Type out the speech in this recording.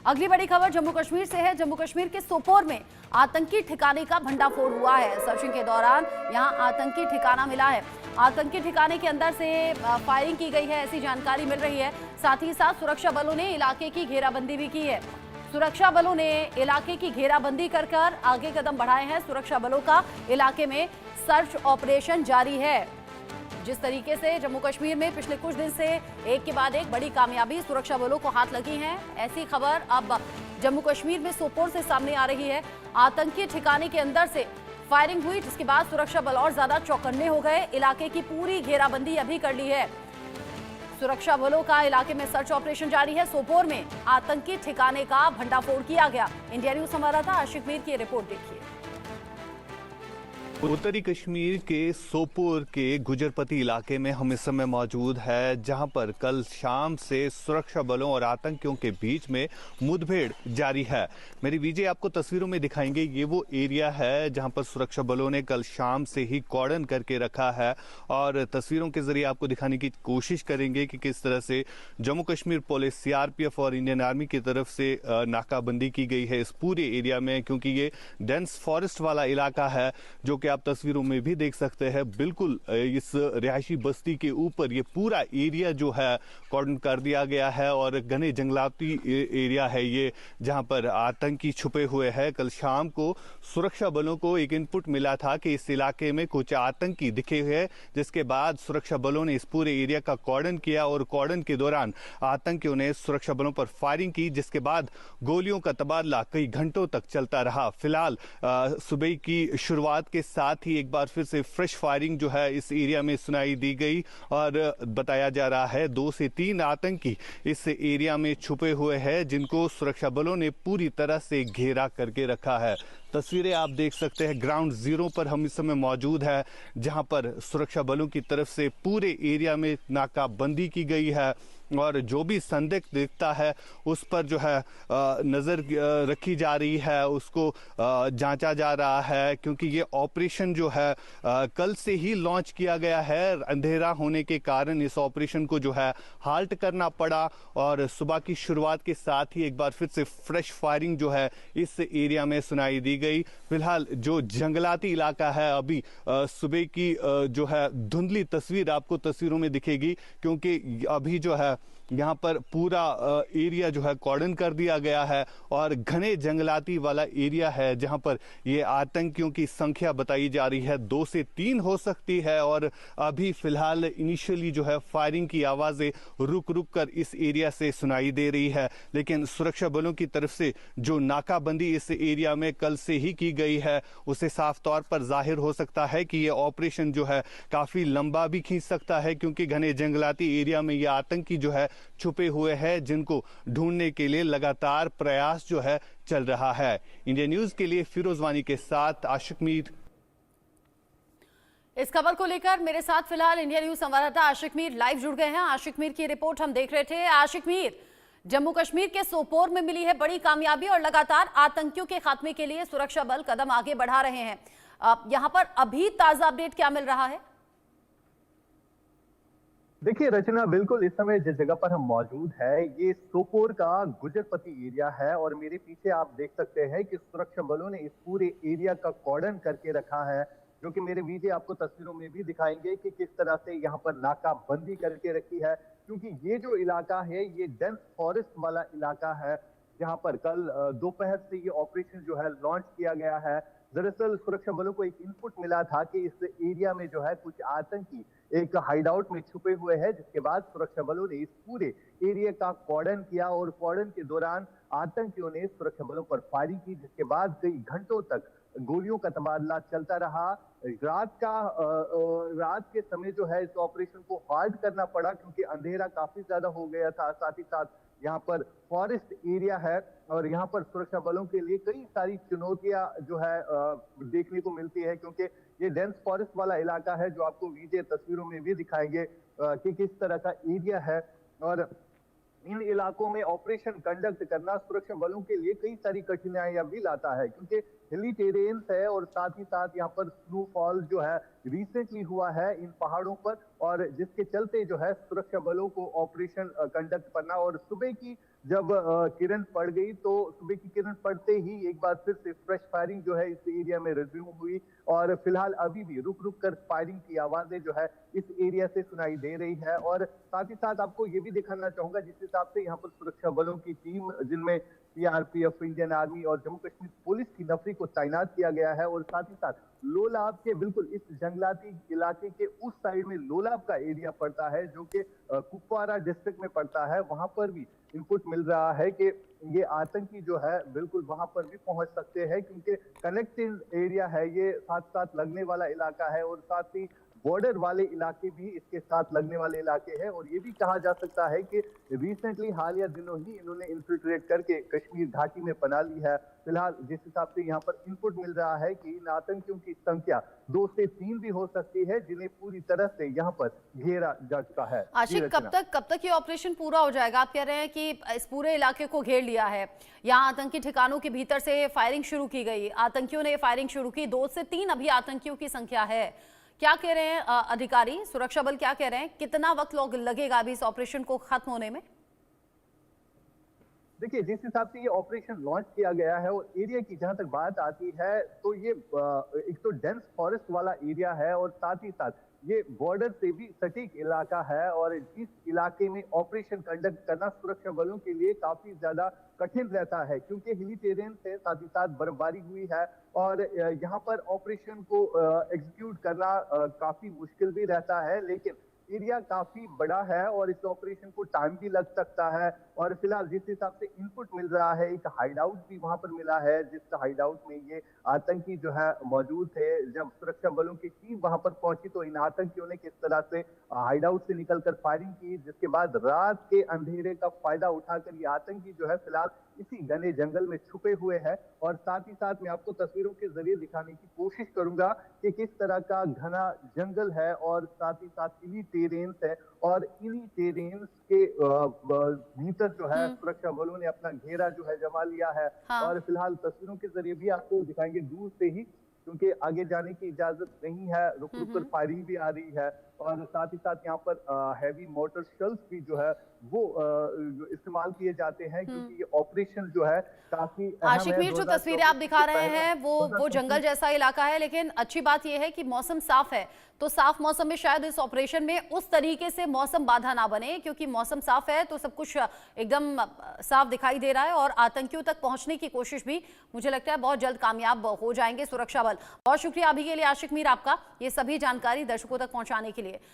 अगली बड़ी खबर जम्मू कश्मीर से है। जम्मू कश्मीर के सोपोर में आतंकी ठिकाने का भंडाफोड़ हुआ है। सर्चिंग के दौरान यहां आतंकी ठिकाना मिला है। आतंकी ठिकाने के अंदर से फायरिंग की गई है, ऐसी जानकारी मिल रही है। साथ ही साथ सुरक्षा बलों ने इलाके की घेराबंदी भी की है। सुरक्षा बलों ने इलाके की घेराबंदी कर आगे कदम बढ़ाए हैं। सुरक्षा बलों का इलाके में सर्च ऑपरेशन जारी है। जिस तरीके से जम्मू कश्मीर में पिछले कुछ दिन से एक के बाद एक बड़ी कामयाबी सुरक्षा बलों को हाथ लगी है, ऐसी खबर अब जम्मू कश्मीर में सोपोर से सामने आ रही है। आतंकी ठिकाने के अंदर से फायरिंग हुई, जिसके बाद सुरक्षा बल और ज्यादा चौकन्ने हो गए। इलाके की पूरी घेराबंदी अभी कर ली है। सुरक्षा बलों का इलाके में सर्च ऑपरेशन जारी है। सोपोर में आतंकी ठिकाने का भंडाफोड़ किया गया। इंडिया न्यूज संवाददाता आशिक मीर की रिपोर्ट देखिए। उत्तरी कश्मीर के सोपोर के गुजरपति इलाके में हम इस समय मौजूद है, जहां पर कल शाम से सुरक्षा बलों और आतंकियों के बीच में मुठभेड़ जारी है। मेरी विजय आपको तस्वीरों में दिखाएंगे। ये वो एरिया है जहां पर सुरक्षा बलों ने कल शाम से ही कॉर्डन करके रखा है और तस्वीरों के जरिए आपको दिखाने की कोशिश करेंगे कि किस तरह से जम्मू कश्मीर पुलिस, सीआरपीएफ और इंडियन आर्मी की तरफ से नाकाबंदी की गई है इस पूरे एरिया में, क्योंकि ये डेंस फॉरेस्ट वाला इलाका है जो कि आप तस्वीरों में भी देख सकते हैं। बिल्कुल इस रिहायशी बस्ती के ऊपर ये पूरा एरिया जो है कॉर्डन कर दिया गया है और घने जंगलाती एरिया है ये, जहां पर आतंकी छुपे हुए हैं। कल शाम को सुरक्षा बलों को एक इनपुट मिला था कि इस इलाके में कुछ आतंकी दिखे हुए हैं, जिसके बाद सुरक्षा बलों ने इस पूरे एरिया का कॉर्डन किया और कॉर्डन के दौरान आतंकियों ने सुरक्षा बलों पर फायरिंग की, जिसके बाद गोलियों का तबादला कई घंटों तक चलता रहा। फिलहाल सुबह की शुरुआत के साथ ही एक बार फिर से फ्रेश फायरिंग जो है इस एरिया में सुनाई दी गई और बताया जा रहा है 2 से 3 आतंकी इस एरिया में छुपे हुए हैं, जिनको सुरक्षा बलों ने पूरी तरह से घेरा करके रखा है। तस्वीरें आप देख सकते हैं। ग्राउंड जीरो पर हम इस समय मौजूद है, जहां पर सुरक्षा बलों की तरफ से पूरे एरिया में नाकाबंदी की गई है और जो भी संदिग्ध दिखता है उस पर जो है नजर रखी जा रही है, उसको जांचा जा रहा है, क्योंकि ये ऑपरेशन जो है कल से ही लॉन्च किया गया है। अंधेरा होने के कारण इस ऑपरेशन को जो है हाल्ट करना पड़ा और सुबह की शुरुआत के साथ ही एक बार फिर से फ्रेश फायरिंग जो है इस एरिया में सुनाई दी गई। फिलहाल जो जंगलाती इलाका है, अभी सुबह की जो है धुंधली तस्वीर आपको तस्वीरों में दिखेगी, क्योंकि अभी जो है यहाँ पर पूरा एरिया जो है कॉर्डन कर दिया गया है और घने जंगलाती वाला एरिया है, जहाँ पर ये आतंकियों की संख्या बताई जा रही है 2 से 3 हो सकती है। और अभी फिलहाल इनिशियली जो है फायरिंग की आवाजें रुक रुक कर इस एरिया से सुनाई दे रही है, लेकिन सुरक्षा बलों की तरफ से जो नाकाबंदी इस एरिया में कल से ही की गई है, उसे साफ तौर पर जाहिर हो सकता है कि ये ऑपरेशन जो है काफी लंबा भी खींच सकता है, क्योंकि घने जंगलाती एरिया में ये आतंकी जो है छुपे हुए हैं, जिनको ढूंढने के लिए लगातार प्रयास जो है चल रहा है। इंडिया न्यूज के लिए फिरोज वानी के साथ आशिक मीर। इस खबर को लेकर मेरे साथ फिलहाल इंडिया न्यूज संवाददाता आशिक मीर लाइव जुड़ गए हैं। आशिक मीर की रिपोर्ट हम देख रहे थे। आशिक मीर, जम्मू कश्मीर के सोपोर में मिली है बड़ी कामयाबी और लगातार आतंकियों के खात्मे के लिए सुरक्षा बल कदम आगे बढ़ा रहे हैं। यहां पर अभी ताजा अपडेट क्या मिल रहा है? देखिए रचना, बिल्कुल इस समय जिस जगह पर हम मौजूद है ये सोपोर का गुजरपति एरिया है और मेरे पीछे आप देख सकते हैं कि सुरक्षा बलों ने इस पूरे एरिया का कॉर्डन करके रखा है, जो कि मेरे वीडियो आपको तस्वीरों में भी दिखाएंगे कि किस तरह से यहाँ पर नाकाबंदी करके रखी है, क्योंकि ये जो इलाका है ये डेंस फॉरेस्ट वाला इलाका है, जहाँ पर कल दोपहर से ये ऑपरेशन जो है लॉन्च किया गया है। दरअसल सुरक्षा बलों को एक इनपुट मिला था कि इस एरिया में जो है कुछ आतंकी एक हाइडआउट में छुपे हुए हैं, जिसके बाद सुरक्षा बलों ने इस पूरे एरिया का कॉर्डन किया और कॉर्डन के दौरान आतंकियों ने सुरक्षा बलों पर फायरिंग की, जिसके बाद कई घंटों तक गोलियों का तबादला चलता रहा। रात के समय जो है इस ऑपरेशन को हाल्ट करना पड़ा, क्योंकि अंधेरा काफी ज्यादा हो गया था। साथ ही साथ यहाँ पर फॉरेस्ट एरिया है और यहाँ पर सुरक्षा बलों के लिए कई सारी चुनौतियां जो है देखने को मिलती है, क्योंकि ये डेंस फॉरेस्ट वाला इलाका है, जो आपको वीडियो तस्वीरों में भी दिखाएंगे कि किस तरह का एरिया है। और इन इलाकों में ऑपरेशन कंडक्ट करना सुरक्षा बलों के लिए कई सारी कठिनाइयां भी लाता है, क्योंकि हिली टेरेन्स है और साथ ही साथ यहाँ पर स्नोफॉल जो है रिसेंटली हुआ है इन पहाड़ों पर, और जिसके चलते जो है सुरक्षा बलों को ऑपरेशन कंडक्ट करना और सुबह की जब किरण पड़ गई तो सुबह की किरण पड़ते ही एक बार फिर से फ्रेश फायरिंग जो है इस एरिया में रिज्यूम हुई और फिलहाल अभी भी रुक रुक कर फायरिंग की आवाजें जो है इस एरिया से सुनाई दे रही है। और साथ ही साथ आपको ये भी दिखाना चाहूंगा जिस हिसाब से यहाँ पर सुरक्षा बलों की टीम जिनमें सीआरपीएफ, इंडियन आर्मी और जम्मू कश्मीर पुलिस की नफरी को तैनात किया गया है और साथ ही साथ लोलाब के बिल्कुल इस जंगलाती इलाके के उस साइड में लोलाब का एरिया पड़ता है जो कि कुपवारा डिस्ट्रिक्ट में पड़ता है। वहां पर भी इनपुट मिल रहा है कि ये आतंकी जो है बिल्कुल वहां पर भी पहुंच सकते हैं क्योंकि कनेक्टिव एरिया है, ये साथ साथ लगने वाला इलाका है और साथ ही बॉर्डर वाले इलाके भी इसके साथ लगने वाले इलाके हैं। और ये भी कहा जा सकता है कि रिसेंटली हालिया दिनों ही इन्होंने इन्फिल्ट्रेट करके कश्मीर घाटी में पना ली है। फिलहाल जिस हिसाब से यहाँ पर इनपुट मिल रहा है कि इन आतंकियों की संख्या 2 से 3 भी हो सकती है जिन्हें पूरी तरह से यहाँ पर घेरा जा चुका है। आशिक, कब तक ये ऑपरेशन पूरा हो जाएगा? आप कह रहे हैं कि इस पूरे इलाके को घेर लिया है, यहाँ आतंकी ठिकानों के भीतर से फायरिंग शुरू की गई, आतंकियों ने फायरिंग शुरू की, 2 से 3 अभी आतंकियों की संख्या है। क्या कह रहे हैं अधिकारी, सुरक्षा बल क्या कह रहे हैं, कितना वक्त लगेगा अभी इस ऑपरेशन को खत्म होने में? देखिए, जिस हिसाब से ये ऑपरेशन लॉन्च किया गया है और एरिया की जहां तक बात आती है तो ये एक तो डेंस फॉरेस्ट वाला एरिया है और साथ ही साथ ये बॉर्डर से भी सटीक इलाका है और इस इलाके में ऑपरेशन कंडक्ट करना सुरक्षा बलों के लिए काफी ज्यादा कठिन रहता है क्योंकि हिली टेरेन से साथ ही साथ बर्फबारी हुई है और यहाँ पर ऑपरेशन को एग्जीक्यूट करना काफी मुश्किल भी रहता है। लेकिन एरिया काफी बड़ा है और इस ऑपरेशन को टाइम भी लग सकता है। और फिलहाल जिस हिसाब से इनपुट मिल रहा है, एक हाइड आउट भी वहां पर मिला है जिस हाइड आउट में ये आतंकी जो है मौजूद थे। जब सुरक्षा बलों की टीम वहां पर पहुंची तो इन आतंकियों ने किस तरह से हाइड आउट से निकलकर फायरिंग की, जिसके बाद रात के अंधेरे का फायदा उठाकर ये आतंकी जो है फिलहाल इसी घने जंगल में छुपे हुए हैं। और साथ ही साथ मैं आपको तस्वीरों के जरिए दिखाने की कोशिश करूंगा कि किस तरह का घना जंगल है और साथ ही साथ इन्हीं टेरेन्स है और इन्हीं टेरेन्स के भीतर जो है सुरक्षा बलों ने अपना घेरा जो है जमा लिया है। हाँ। और फिलहाल तस्वीरों के जरिए भी आपको दिखाएंगे दूर से ही क्योंकि आगे जाने की इजाजत नहीं है, रुक रुक कर फायरिंग भी आ रही है और साथ ही साथ यहाँ पर हैवी मोटर शेल्स भी जो है वो इस्तेमाल किए जाते हैं क्योंकि ये ऑपरेशन जो है काफी आशिक मीर, जो तस्वीरें आप दिखा रहे हैं वो जंगल जैसा इलाका है, लेकिन अच्छी बात यह है कि मौसम साफ है, तो साफ मौसम में शायद इस ऑपरेशन में उस तरीके से मौसम बाधा ना बने क्योंकि मौसम साफ है तो सब कुछ एकदम साफ दिखाई दे रहा है और आतंकियों तक पहुंचने की कोशिश भी मुझे लगता है बहुत जल्द कामयाब हो जाएंगे सुरक्षा बल। बहुत शुक्रिया अभी के लिए आशिक मीर आपका, ये सभी जानकारी दर्शकों तक पहुंचाने के लिए।